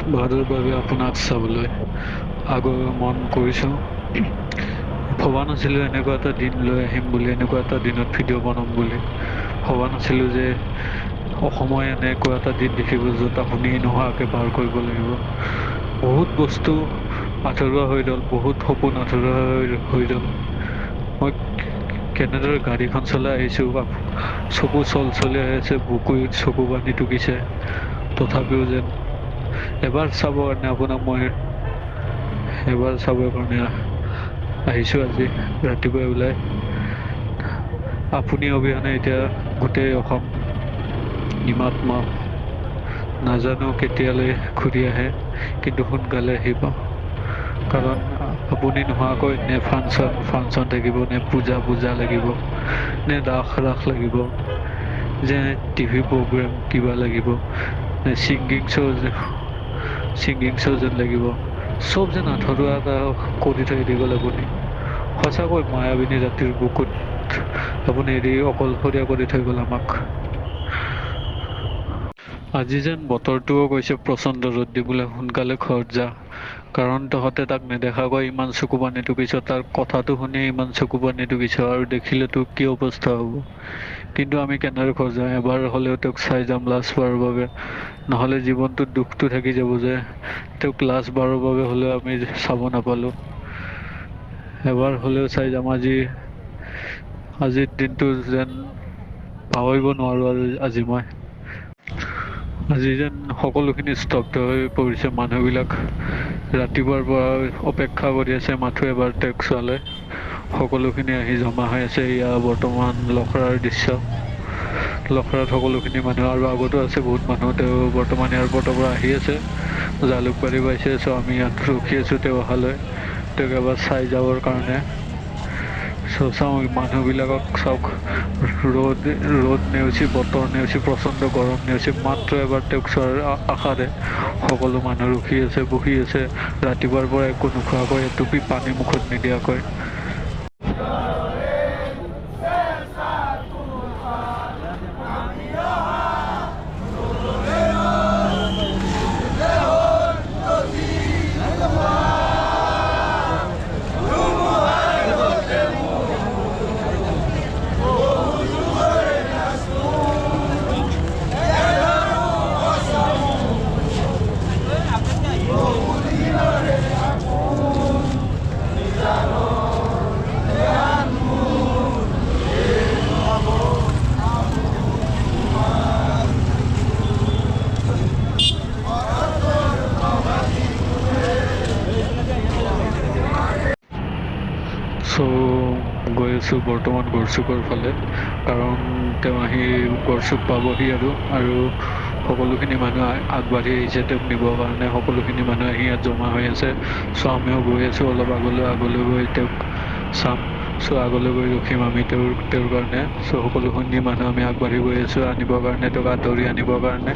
বাৰৰ বাবে আপোনাক চাবলৈ মন কৰিছোঁ। ভবা নাছিলোঁ এনেকুৱা এটা দিন লৈ আহিম বুলি, এনেকুৱা এটা দিনত ভিডিঅ' বনাম বুলি। ভবা নাছিলোঁ যে অসমত এনেকুৱা এটা দিন দেখিব য'ত আপুনি নোহোৱাকৈ পাৰ কৰিব লাগিব। বহুত বস্তু আধৰুৱা হৈ গ'ল, বহুত সপোন আধৰুৱা হৈ গ'ল। মই কেনেদৰে গাড়ীখন চলাই আহিছোঁ, চকু চলচলীয়া হৈ আছে, বুকুত চকু পানী টুকিছে। তথাপিও যেন এবাৰ চাবৰ কাৰণে আহিছোঁ আজি ৰাতিপুৱাই ওলাই। আপুনি অবিহনে এতিয়া গোটেই অসম নিমাত নাজানো কেতিয়ালৈ ঘূৰি আহে, কিন্তু সোনকালে আহিব। কাৰণ আপুনি নোহোৱাকৈ নে ফাংচন থাকিব, নে পূজা লাগিব, নে ৰাস লাগিব, যে টিভি প্ৰগ্ৰেম কিবা লাগিব, নে ছিংগিং শ্ব' যেন লাগিব। চব যেন আধৰুৱা এটা কৰি থৈ দি গ'ল আপুনি। সঁচাকৈ মায়াবিনী ৰাতিৰ বুকুত আপুনি এৰি অকলশৰীয়া কৰি থৈ গ'ল আমাক। আজি যেন বতৰটোও কৈছে প্ৰচণ্ড ৰ'দ দিবলৈ, সোনকালে ঘৰত যা। কাৰণ তহঁতে তাক নেদেখাকৈ ইমান চকু পানী টুকিছ, তাৰ কথাটো শুনি ইমান চকু পানী টুকিছ, আৰু দেখিলে তোৰ কি অৱস্থা হ'ব। কিন্তু আমি কেনেদৰে ঘৰ যাওঁ, এবাৰ হ'লেও তেওঁক চাই যাম লাষ্টবাৰৰ বাবে। নহ'লে জীৱনটোত দুখটো থাকি যাব যে তেওঁক লাষ্টবাৰৰ বাবে হ'লেও আমি চাব নাপালোঁ। এবাৰ হ'লেও চাই যাম। আজিৰ দিনটো যেন পাহৰিব নোৱাৰোঁ। আৰু আজি যেন সকলোখিনি স্তব্ধ হৈ পৰিছে। মানুহবিলাক ৰাতিপুৱাৰ পৰা অপেক্ষা কৰি আছে মাথো এবাৰ তেওঁক চোৱালে। সকলোখিনি আহি জমা হৈ আছে। এয়া বৰ্তমান লখৰাৰ দৃশ্য। লখৰাত সকলোখিনি মানুহ, আৰু আগতো আছে বহুত মানুহ। তেওঁ বৰ্তমান এয়াৰপৰ্টৰ পৰা আহি আছে, জালুকবাৰী পাইছে। চ' আমি ইয়াত ৰখি আছোঁ তেওঁ অহালৈ, তেওঁক এবাৰ চাই যাবৰ কাৰণে। চাওঁ মানুহবিলাকক চাওক, ৰ'দ নেওচি, বতৰ নেওচি, প্ৰচণ্ড গৰম নেওচি মাত্ৰ এবাৰ তেওঁক চোৱাৰ আশাৰে সকলো মানুহ ৰখি আছে, বহি আছে, ৰাতিপুৱাৰ পৰা একো নোখোৱাকৈ, এটুপি পানী মুখত নিদিয়াকৈ। গৈ আছোঁ বৰ্তমান গড়চুকৰ ফালে, কাৰণ তেওঁ আহি গড়চুক পাবহি আৰু সকলোখিনি মানুহ আগবাঢ়ি আহিছে তেওঁক নিবৰ কাৰণে। সকলোখিনি মানুহ আহি ইয়াত জমা হৈ আছে। চ' আমিও গৈ আছোঁ অলপ আগলৈ গৈ তেওঁক চাম। চ' আগলৈ গৈ ৰখিম আমি তেওঁৰ কাৰণে। চ' সকলোখিনি মানুহ আমি আগবাঢ়ি গৈ আছোঁ আনিবৰ কাৰণে, তেওঁক আদৰি আনিবৰ কাৰণে।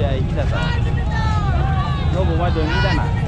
ai kita ta no bo ma do ni da na